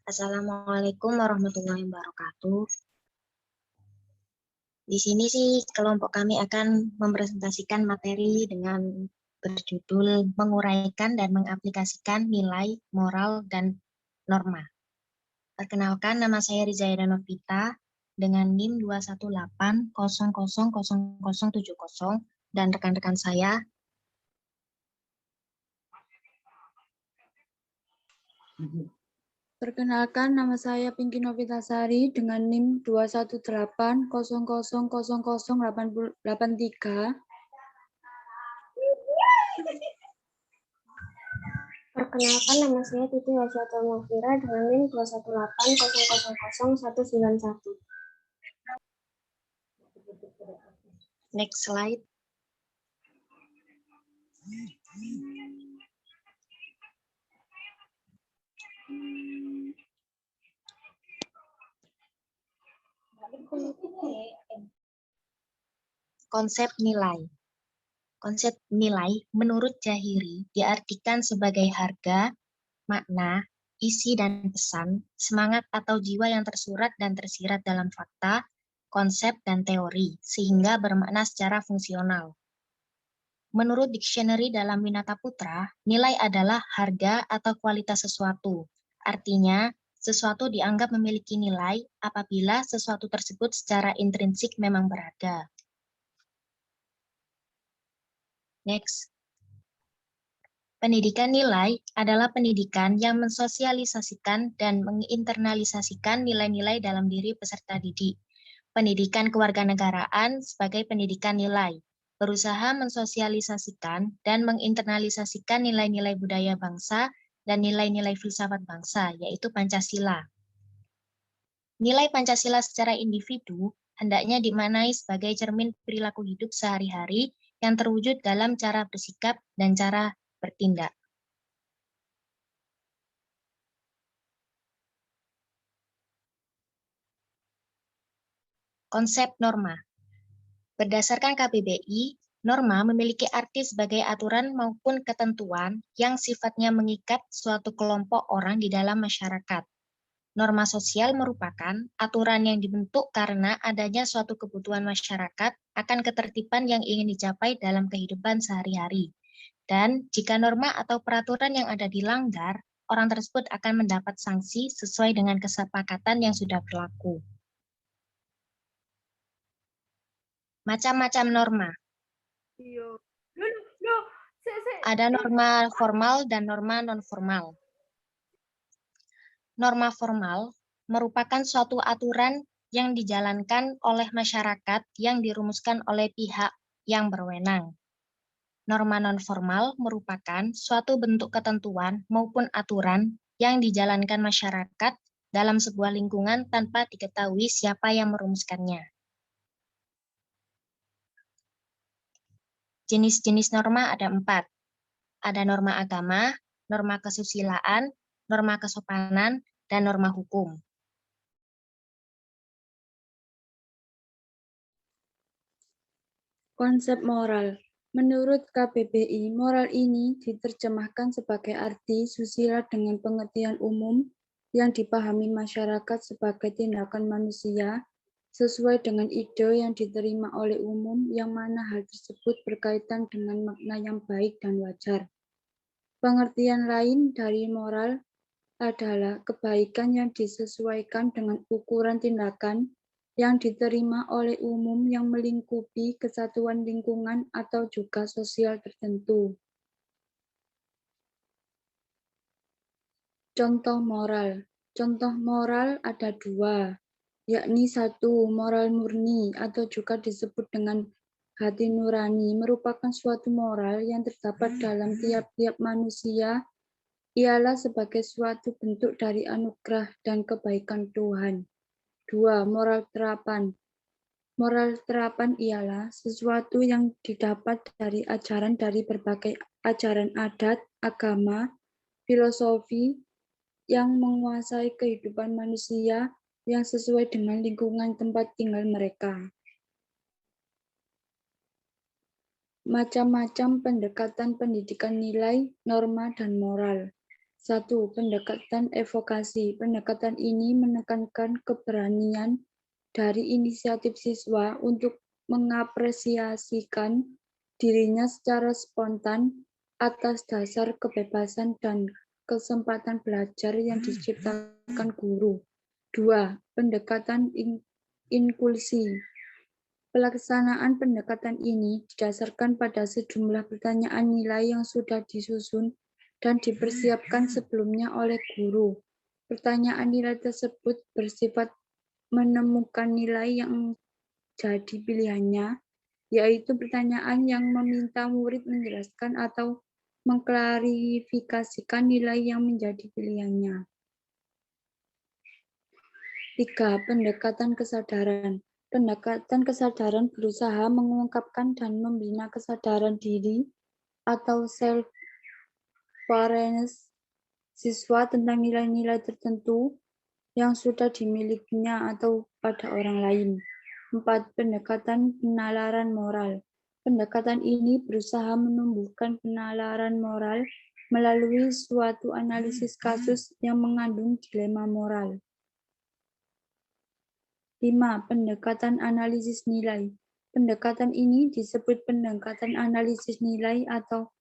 Assalamualaikum warahmatullahi wabarakatuh. Di sini sih kelompok kami akan mempresentasikan materi dengan berjudul menguraikan dan mengaplikasikan nilai, moral, dan norma. Perkenalkan, nama saya Rizayana Novita dengan NIM 218000070 dan rekan-rekan saya. Perkenalkan, nama saya Pinky Novitasari dengan NIM 21800008083. Perkenalkan, nama saya Titi Wasyata Mufira dengan NIM 21800000191. Next slide. Konsep nilai. Konsep nilai menurut Jahiri diartikan sebagai harga, makna, isi dan pesan, semangat atau jiwa yang tersurat dan tersirat dalam fakta, konsep, dan teori, sehingga bermakna secara fungsional. Menurut dictionary dalam Winata Putra, nilai adalah harga atau kualitas sesuatu. Artinya, sesuatu dianggap memiliki nilai apabila sesuatu tersebut secara intrinsik memang berharga. Next. Pendidikan nilai adalah pendidikan yang mensosialisasikan dan menginternalisasikan nilai-nilai dalam diri peserta didik. Pendidikan kewarganegaraan sebagai pendidikan nilai, berusaha mensosialisasikan dan menginternalisasikan nilai-nilai budaya bangsa dan nilai-nilai filsafat bangsa, yaitu Pancasila. Nilai Pancasila secara individu hendaknya dimaknai sebagai cermin perilaku hidup sehari-hari yang terwujud dalam cara bersikap dan cara bertindak. Konsep norma. Berdasarkan KBBI, norma memiliki arti sebagai aturan maupun ketentuan yang sifatnya mengikat suatu kelompok orang di dalam masyarakat. Norma sosial merupakan aturan yang dibentuk karena adanya suatu kebutuhan masyarakat akan ketertiban yang ingin dicapai dalam kehidupan sehari-hari. Dan jika norma atau peraturan yang ada dilanggar, orang tersebut akan mendapat sanksi sesuai dengan kesepakatan yang sudah berlaku. Macam-macam norma. Ada norma formal dan norma non-formal. Norma formal merupakan suatu aturan yang dijalankan oleh masyarakat yang dirumuskan oleh pihak yang berwenang. Norma non-formal merupakan suatu bentuk ketentuan maupun aturan yang dijalankan masyarakat dalam sebuah lingkungan tanpa diketahui siapa yang merumuskannya. Jenis-jenis norma ada 4. Ada norma agama, norma kesusilaan, norma kesopanan, dan norma hukum. Konsep moral. Menurut KBBI, moral ini diterjemahkan sebagai arti susila dengan pengertian umum yang dipahami masyarakat sebagai tindakan manusia sesuai dengan ide yang diterima oleh umum yang mana hal tersebut berkaitan dengan makna yang baik dan wajar. Pengertian lain dari moral adalah kebaikan yang disesuaikan dengan ukuran tindakan yang diterima oleh umum yang melingkupi kesatuan lingkungan atau juga sosial tertentu. Contoh moral. Contoh moral ada 2, yakni 1, moral murni atau juga disebut dengan hati nurani, merupakan suatu moral yang terdapat dalam tiap-tiap manusia, ialah sebagai suatu bentuk dari anugerah dan kebaikan Tuhan. 2. Moral terapan. Moral terapan ialah sesuatu yang didapat dari ajaran dari berbagai ajaran adat, agama, filosofi yang menguasai kehidupan manusia yang sesuai dengan lingkungan tempat tinggal mereka. Macam-macam pendekatan pendidikan nilai, norma, dan moral. 1. Pendekatan evokasi. Pendekatan ini menekankan keberanian dari inisiatif siswa untuk mengapresiasikan dirinya secara spontan atas dasar kebebasan dan kesempatan belajar yang diciptakan guru. 2. Pendekatan inklusi. Pelaksanaan pendekatan ini didasarkan pada sejumlah pertanyaan nilai yang sudah disusun dan dipersiapkan sebelumnya oleh guru. Pertanyaan nilai tersebut bersifat menemukan nilai yang jadi pilihannya, yaitu pertanyaan yang meminta murid menjelaskan atau mengklarifikasikan nilai yang menjadi pilihannya. 3. Pendekatan kesadaran. Pendekatan kesadaran berusaha mengungkapkan dan membina kesadaran diri atau self-awareness siswa tentang nilai-nilai tertentu yang sudah dimilikinya atau pada orang lain. 4. Pendekatan penalaran moral. Pendekatan ini berusaha menumbuhkan penalaran moral melalui suatu analisis kasus yang mengandung dilema moral. 5. Pendekatan analisis nilai. Pendekatan ini disebut pendekatan analisis nilai atau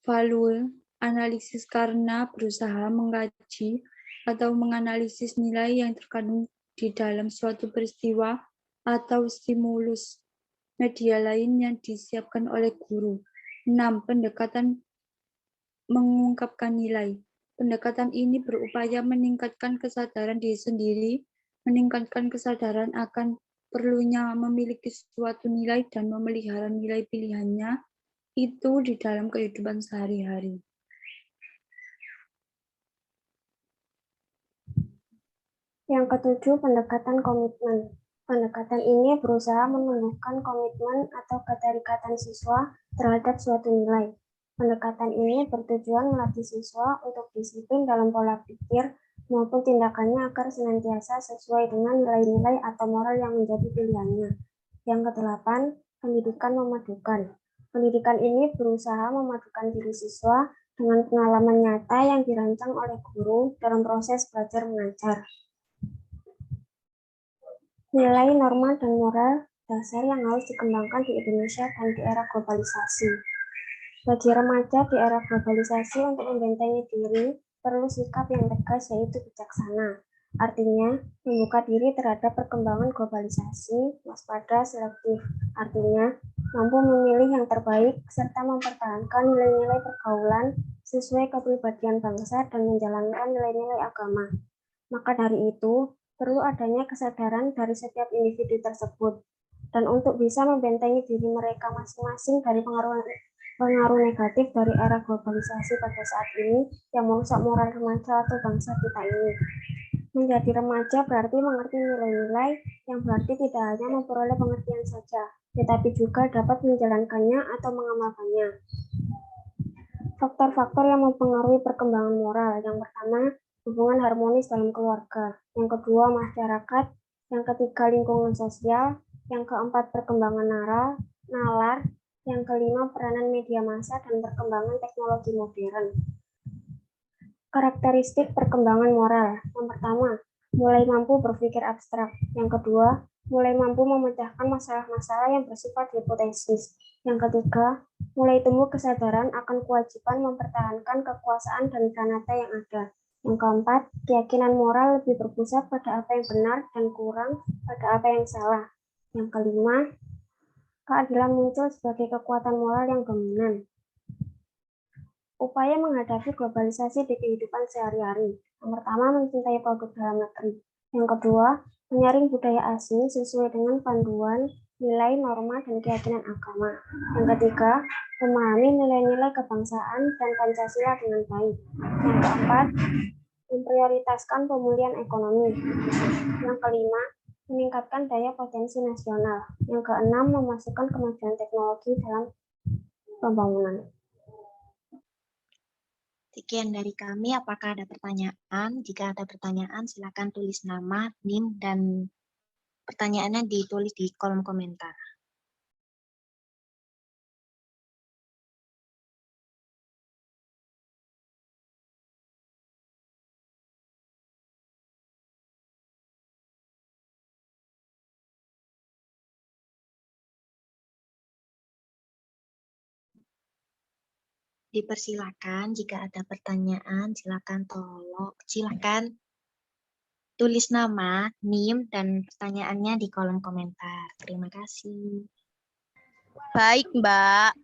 value analisis karena berusaha mengkaji atau menganalisis nilai yang terkandung di dalam suatu peristiwa atau stimulus media lain yang disiapkan oleh guru. 6. Pendekatan mengungkapkan nilai. Pendekatan ini berupaya meningkatkan kesadaran diri sendiri, meningkatkan kesadaran akan perlunya memiliki suatu nilai dan memelihara nilai pilihannya itu di dalam kehidupan sehari-hari. Yang ketujuh, pendekatan komitmen. Pendekatan ini berusaha menumbuhkan komitmen atau keterikatan siswa terhadap suatu nilai. Pendekatan ini bertujuan melatih siswa untuk disiplin dalam pola pikir maupun tindakannya agar senantiasa sesuai dengan nilai-nilai atau moral yang menjadi pilihannya. Yang kedelapan, pendidikan memadukan. Pendidikan ini berusaha memadukan diri siswa dengan pengalaman nyata yang dirancang oleh guru dalam proses belajar mengajar. Nilai, norma, dan moral dasar yang harus dikembangkan di Indonesia dan di era globalisasi. Bagi remaja di era globalisasi untuk membentengi diri, perlu sikap yang tegas yaitu bijaksana. Artinya, membuka diri terhadap perkembangan globalisasi, waspada, selektif. Artinya, mampu memilih yang terbaik serta mempertahankan nilai-nilai pergaulan sesuai kepribadian bangsa dan menjalankan nilai-nilai agama. Maka dari itu, perlu adanya kesadaran dari setiap individu tersebut. Dan untuk bisa membentengi diri mereka masing-masing dari pengaruh negatif dari era globalisasi pada saat ini yang merusak moral remaja atau bangsa kita ini. Menjadi remaja berarti mengerti nilai-nilai yang berarti tidak hanya memperoleh pengertian saja, tetapi juga dapat menjalankannya atau mengamalkannya. Faktor-faktor yang mempengaruhi perkembangan moral. Yang pertama, hubungan harmonis dalam keluarga. Yang kedua, masyarakat. Yang ketiga, lingkungan sosial. Yang keempat, perkembangan nalar. Yang kelima, peranan media massa dan perkembangan teknologi modern. Karakteristik perkembangan moral. Yang pertama, mulai mampu berpikir abstrak. Yang kedua, mulai mampu memecahkan masalah-masalah yang bersifat hipotesis. Yang ketiga, mulai tumbuh kesadaran akan kewajiban mempertahankan kekuasaan dan granata yang ada. Yang keempat, keyakinan moral lebih berpusat pada apa yang benar dan kurang pada apa yang salah. Yang kelima, keadilan muncul sebagai kekuatan moral yang dominan. Upaya menghadapi globalisasi di kehidupan sehari-hari. Yang pertama, mencintai produk dalam negeri. Yang kedua, menyaring budaya asing sesuai dengan panduan, nilai, norma, dan keyakinan agama. Yang ketiga, memahami nilai-nilai kebangsaan dan Pancasila dengan baik. Yang keempat, memprioritaskan pemulihan ekonomi. Yang kelima, meningkatkan daya potensi nasional. Yang keenam, memasukkan kemajuan teknologi dalam pembangunan. Sekian dari kami. Apakah ada pertanyaan? Jika ada pertanyaan, silakan tulis nama, NIM, dan pertanyaannya ditulis di kolom komentar. Dipersilakan jika ada pertanyaan, silakan tulis nama, NIM, dan pertanyaannya di kolom komentar. Terima kasih. Baik, Mbak.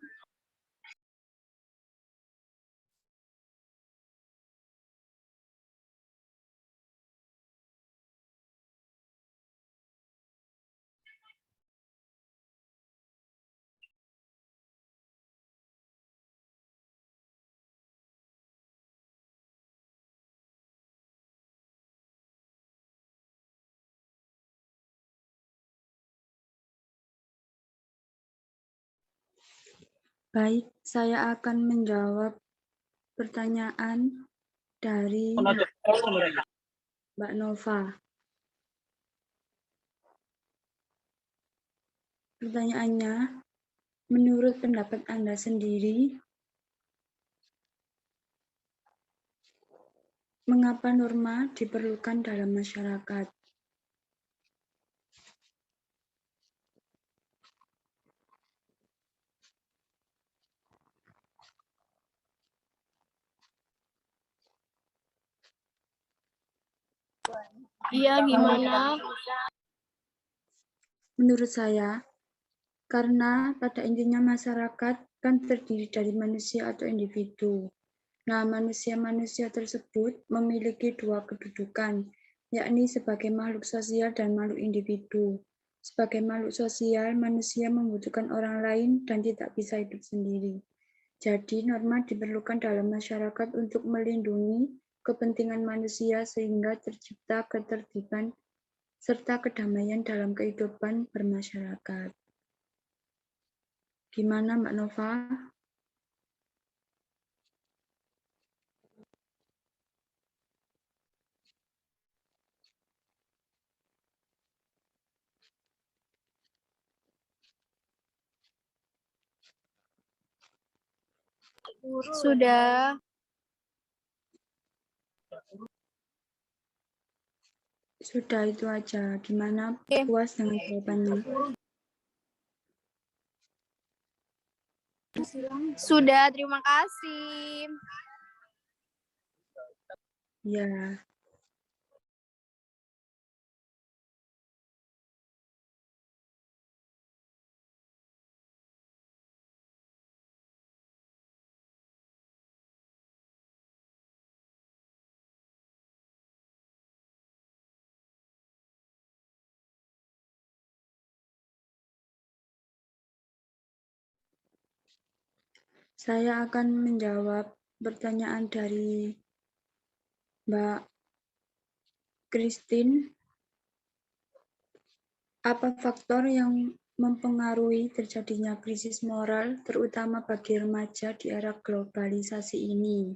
Baik, saya akan menjawab pertanyaan dari Mbak Nova. Pertanyaannya, menurut pendapat Anda sendiri, mengapa norma diperlukan dalam masyarakat? Iya, gimana? Menurut saya, karena pada intinya masyarakat kan terdiri dari manusia atau individu. Nah, manusia-manusia tersebut memiliki dua kedudukan, yakni sebagai makhluk sosial dan makhluk individu. Sebagai makhluk sosial, manusia membutuhkan orang lain dan tidak bisa hidup sendiri. Jadi, norma diperlukan dalam masyarakat untuk melindungi kepentingan manusia sehingga tercipta ketertiban serta kedamaian dalam kehidupan bermasyarakat. Gimana Mbak Nova? Sudah. Sudah itu aja. Gimana puas dengan jawabannya? Sudah, terima kasih. Ya. Saya akan menjawab pertanyaan dari Mbak Christine. Apa faktor yang mempengaruhi terjadinya krisis moral, terutama bagi remaja di era globalisasi ini?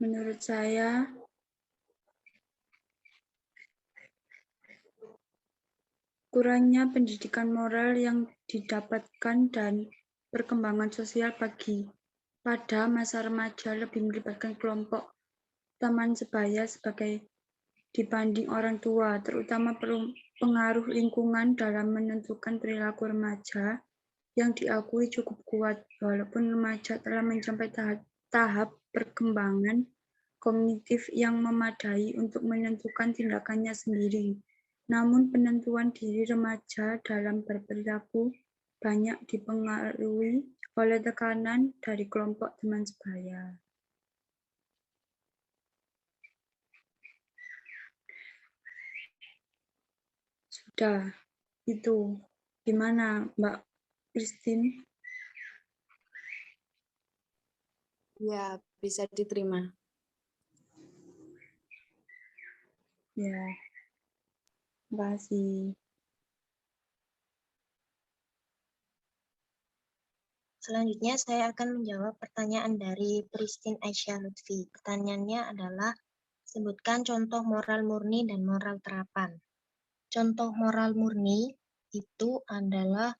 Menurut saya, kurangnya pendidikan moral yang didapatkan dan perkembangan sosial pada masa remaja lebih melibatkan kelompok teman sebaya sebagai dibanding orang tua, terutama pengaruh lingkungan dalam menentukan perilaku remaja yang diakui cukup kuat, walaupun remaja telah mencapai tahap perkembangan kognitif yang memadai untuk menentukan tindakannya sendiri. Namun penentuan diri remaja dalam berperilaku banyak dipengaruhi oleh tekanan dari kelompok teman sebaya. Sudah, itu. Gimana Mbak Christine? Ya, bisa diterima. Ya, terima kasih. Selanjutnya saya akan menjawab pertanyaan dari Pristin Aisyah Lutfi. Pertanyaannya adalah, sebutkan contoh moral murni dan moral terapan. Contoh moral murni itu adalah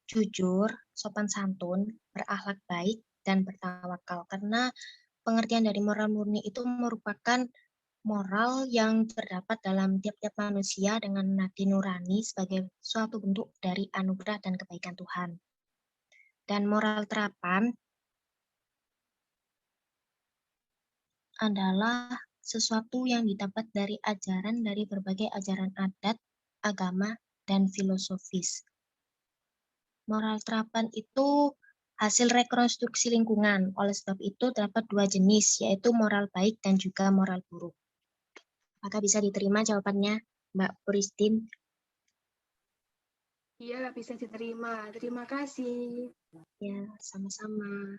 jujur, sopan santun, berakhlak baik, dan bertawakal. Karena pengertian dari moral murni itu merupakan moral yang terdapat dalam tiap-tiap manusia dengan hati nurani sebagai suatu bentuk dari anugerah dan kebaikan Tuhan. Dan moral terapan adalah sesuatu yang didapat dari ajaran dari berbagai ajaran adat, agama, dan filosofis. Moral terapan itu hasil rekonstruksi lingkungan. Oleh sebab itu terdapat dua jenis, yaitu moral baik dan juga moral buruk. Apakah bisa diterima jawabannya, Mbak Puristin? Iya, bisa diterima. Terima kasih. Ya, sama-sama.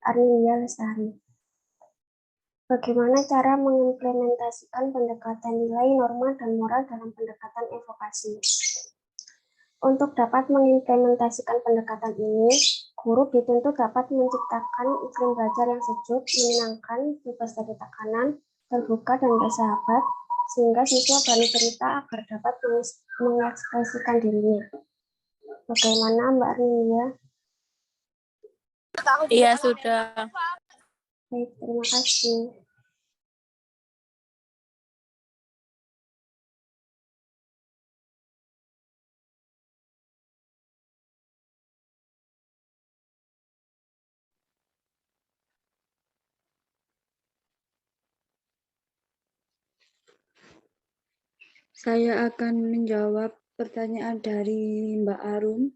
Arnilia Lestari. Bagaimana cara mengimplementasikan pendekatan nilai, norma, dan moral dalam pendekatan evokasi? Untuk dapat mengimplementasikan pendekatan ini, guru dituntut dapat menciptakan iklim belajar yang sejuk, menyenangkan, bebas dari tekanan, terbuka, dan bersahabat, sehingga siswa berani cerita agar dapat mengekspresikan dirinya. Bagaimana Mbak Arnilia? Iya, sudah. Baik, terima kasih. Saya akan menjawab pertanyaan dari Mbak Arum.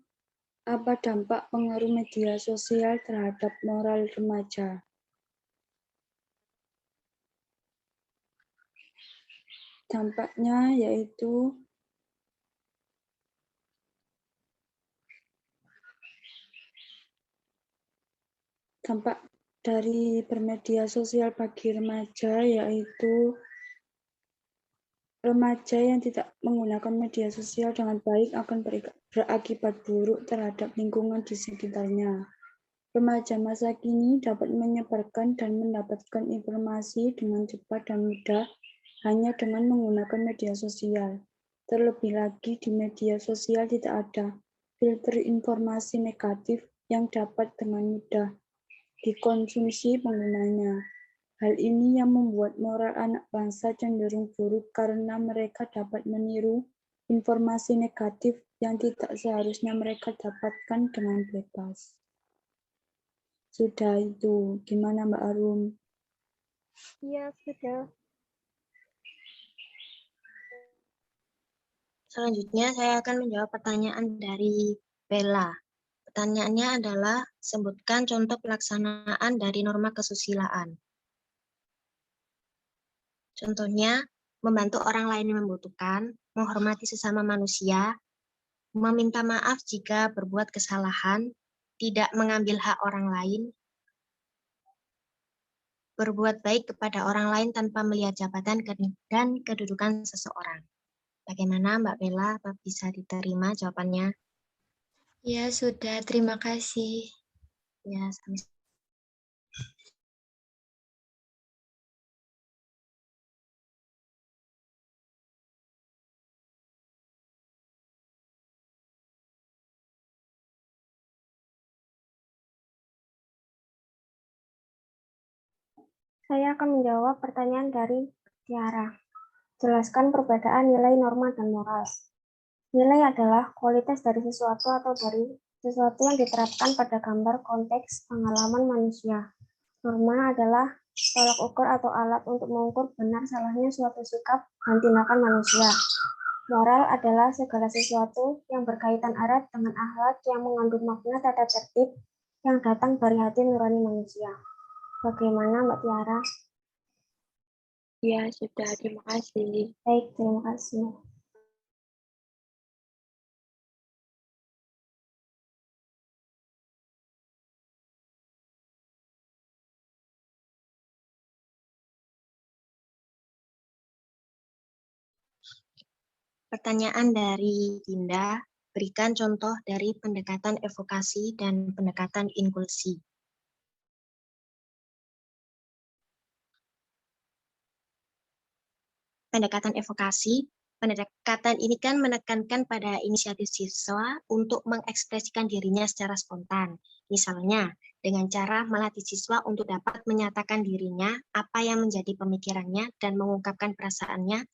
Apa dampak pengaruh media sosial terhadap moral remaja? Dampaknya yaitu dampak dari bermedia sosial bagi remaja yaitu remaja yang tidak menggunakan media sosial dengan baik akan berakibat buruk terhadap lingkungan di sekitarnya. Remaja masa kini dapat menyebarkan dan mendapatkan informasi dengan cepat dan mudah hanya dengan menggunakan media sosial. Terlebih lagi di media sosial tidak ada filter informasi negatif yang dapat dengan mudah dikonsumsi penggunanya. Hal ini yang membuat moral anak bangsa cenderung buruk karena mereka dapat meniru informasi negatif yang tidak seharusnya mereka dapatkan dengan bebas. Sudah itu, gimana Mbak Arum? Iya, sudah. Selanjutnya saya akan menjawab pertanyaan dari Bella. Pertanyaannya adalah, sebutkan contoh pelaksanaan dari norma kesusilaan. Contohnya, membantu orang lain yang membutuhkan, menghormati sesama manusia, meminta maaf jika berbuat kesalahan, tidak mengambil hak orang lain, berbuat baik kepada orang lain tanpa melihat jabatan dan kedudukan seseorang. Bagaimana Mbak Bella, apa bisa diterima jawabannya? Ya, sudah. Terima kasih. Ya, sama-sama. Saya akan menjawab pertanyaan dari Tiara. Jelaskan perbedaan nilai, norma, dan moral. Nilai adalah kualitas dari sesuatu atau dari sesuatu yang diterapkan pada gambar konteks pengalaman manusia. Norma adalah tolak ukur atau alat untuk mengukur benar salahnya suatu sikap dan tindakan manusia. Moral adalah segala sesuatu yang berkaitan erat dengan akhlak yang mengandung makna tata tertib yang datang dari hati nurani manusia. Bagaimana Mbak Tiara? Ya, sudah. Terima kasih. Baik, terima kasih. Pertanyaan dari Dinda, berikan contoh dari pendekatan evokasi dan pendekatan inklusi. Pendekatan evokasi Pendekatan ini kan menekankan pada inisiatif siswa untuk mengekspresikan dirinya secara spontan. Misalnya, dengan cara melatih siswa untuk dapat menyatakan dirinya, apa yang menjadi pemikirannya, dan mengungkapkan perasaannya.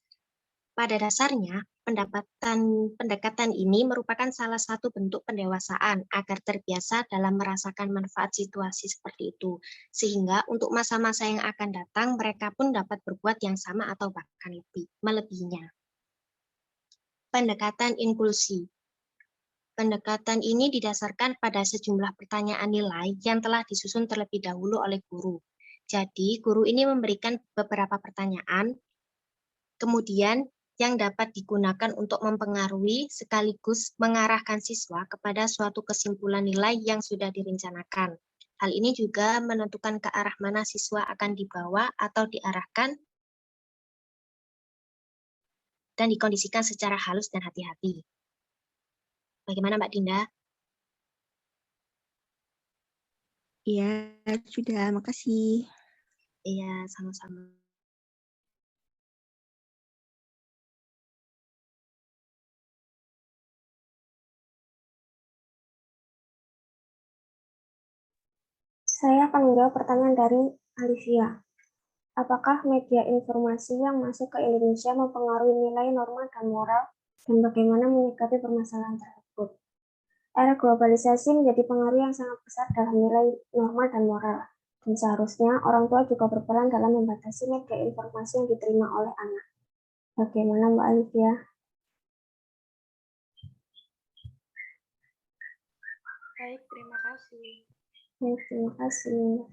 Pada dasarnya, pendekatan ini merupakan salah satu bentuk pendewasaan agar terbiasa dalam merasakan manfaat situasi seperti itu. Sehingga untuk masa-masa yang akan datang, mereka pun dapat berbuat yang sama atau bahkan melebihinya. Pendekatan inklusi. Pendekatan ini didasarkan pada sejumlah pertanyaan nilai yang telah disusun terlebih dahulu oleh guru. Jadi, guru ini memberikan beberapa pertanyaan, kemudian yang dapat digunakan untuk mempengaruhi sekaligus mengarahkan siswa kepada suatu kesimpulan nilai yang sudah direncanakan. Hal ini juga menentukan ke arah mana siswa akan dibawa atau diarahkan dan dikondisikan secara halus dan hati-hati. Bagaimana Mbak Dinda? Iya, sudah. Makasih. Iya, sama-sama. Saya akan menjawab pertanyaan dari Alivia. Apakah media informasi yang masuk ke Indonesia mempengaruhi nilai, norma, dan moral, dan bagaimana menyikapi permasalahan tersebut? Era globalisasi menjadi pengaruh yang sangat besar dalam nilai, norma, dan moral. Dan seharusnya orang tua juga berperan dalam membatasi media informasi yang diterima oleh anak. Bagaimana Mbak Alivia? Baik, terima kasih. Baik, terima kasih.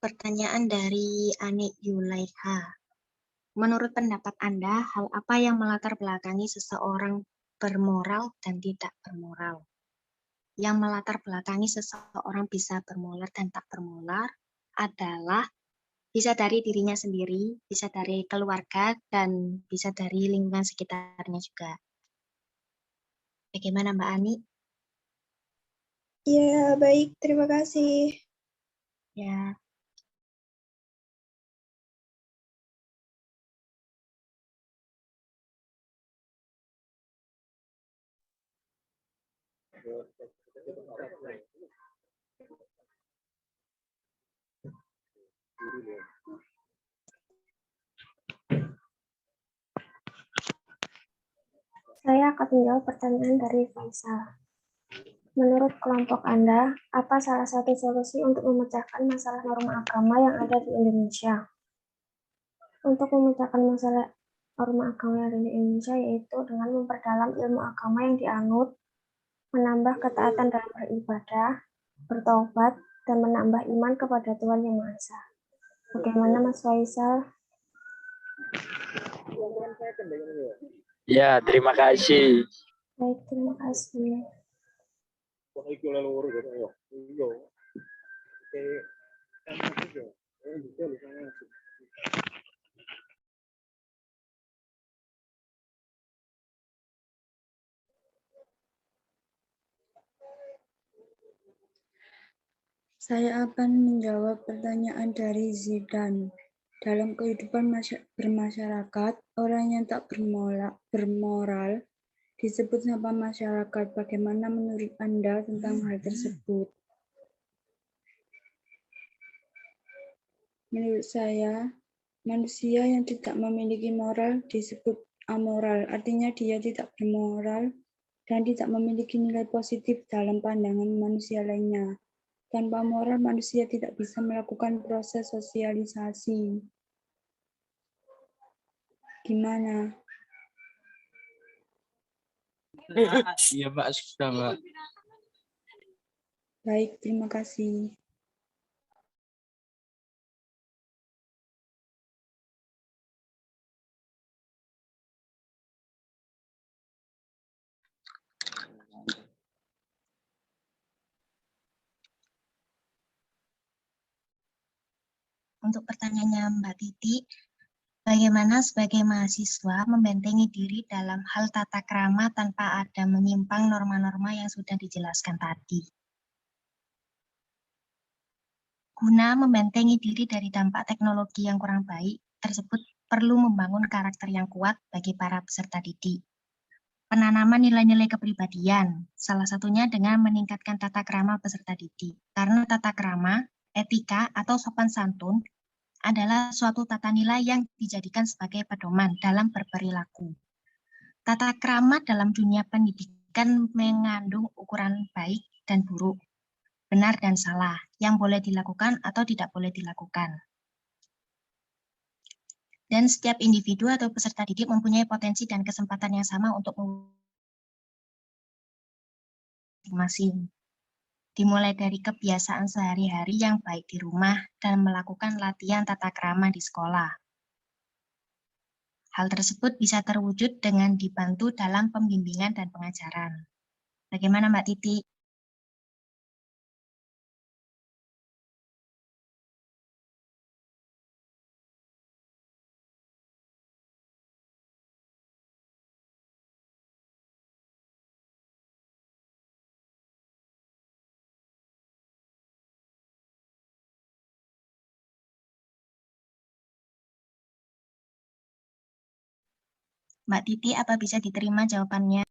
Pertanyaan dari Anik Yulaiha. Menurut pendapat Anda, hal apa yang melatar belakangi seseorang bermoral dan tidak bermoral? Yang melatar belakangi seseorang bisa bermoral dan tak bermoral adalah bisa dari dirinya sendiri, bisa dari keluarga, dan bisa dari lingkungan sekitarnya juga. Bagaimana Mbak Ani? Ya, baik, terima kasih. Ya. Saya akan menjawab pertanyaan dari Faisal. Menurut kelompok Anda, apa salah satu solusi untuk memecahkan masalah norma agama yang ada di Indonesia? Untuk memecahkan masalah norma agama yang ada di Indonesia yaitu dengan memperdalam ilmu agama yang dianut, menambah ketaatan dalam beribadah, bertobat, dan menambah iman kepada Tuhan Yang Maha Esa. Bagaimana Mas Faisal? Ya, terima kasih. Baik, terima kasih. Saya akan menjawab pertanyaan dari Zidan. Dalam kehidupan bermasyarakat, orang yang tak bermoral disebut sampah masyarakat. Bagaimana menurut Anda tentang hal tersebut? Menurut saya, manusia yang tidak memiliki moral disebut amoral. Artinya dia tidak bermoral dan tidak memiliki nilai positif dalam pandangan manusia lainnya. Tanpa moral, manusia tidak bisa melakukan proses sosialisasi. Gimana? Iya, Mbak. Sudah, Mbak. Baik, terima kasih. Untuk pertanyaannya Mbak Titi, Bagaimana sebagai mahasiswa membentengi diri dalam hal tata krama tanpa ada menyimpang norma-norma yang sudah dijelaskan tadi. Guna membentengi diri dari dampak teknologi yang kurang baik tersebut perlu membangun karakter yang kuat bagi para peserta didik. Penanaman nilai-nilai kepribadian, salah satunya dengan meningkatkan tata krama peserta didik. Karena tata krama, etika, atau sopan santun adalah suatu tata nilai yang dijadikan sebagai pedoman dalam berperilaku. Tata krama dalam dunia pendidikan mengandung ukuran baik dan buruk, benar dan salah, yang boleh dilakukan atau tidak boleh dilakukan. Dan setiap individu atau peserta didik mempunyai potensi dan kesempatan yang sama untuk masing-masing. Dimulai dari kebiasaan sehari-hari yang baik di rumah dan melakukan latihan tata krama di sekolah. Hal tersebut bisa terwujud dengan dibantu dalam pembimbingan dan pengajaran. Bagaimana Mbak Titi? Mbak Titi, apa bisa diterima jawabannya?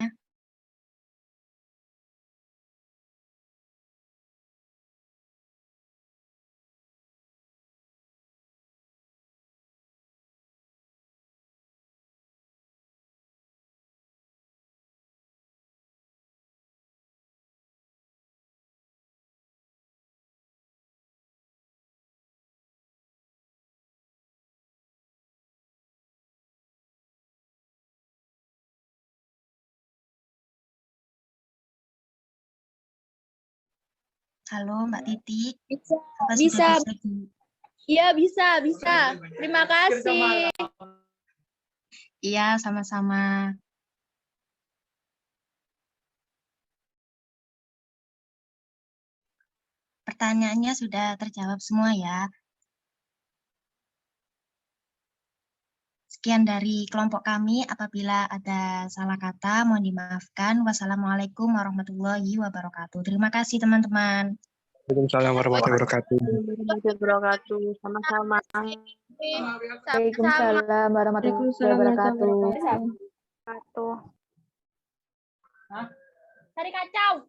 Halo Mbak Titi, apa Bisa. sudah bisa Iya, bisa. Terima kasih. Iya, sama-sama. Pertanyaannya sudah terjawab semua ya. Sekian dari kelompok kami. Apabila ada salah kata, mohon dimaafkan. Wassalamualaikum warahmatullahi wabarakatuh. Terima kasih teman-teman. Waalaikumsalam warahmatullahi wabarakatuh. Wabarakatuh. Sama-sama. Waalaikumsalam warahmatullahi wabarakatuh. Satu. Cari kacau.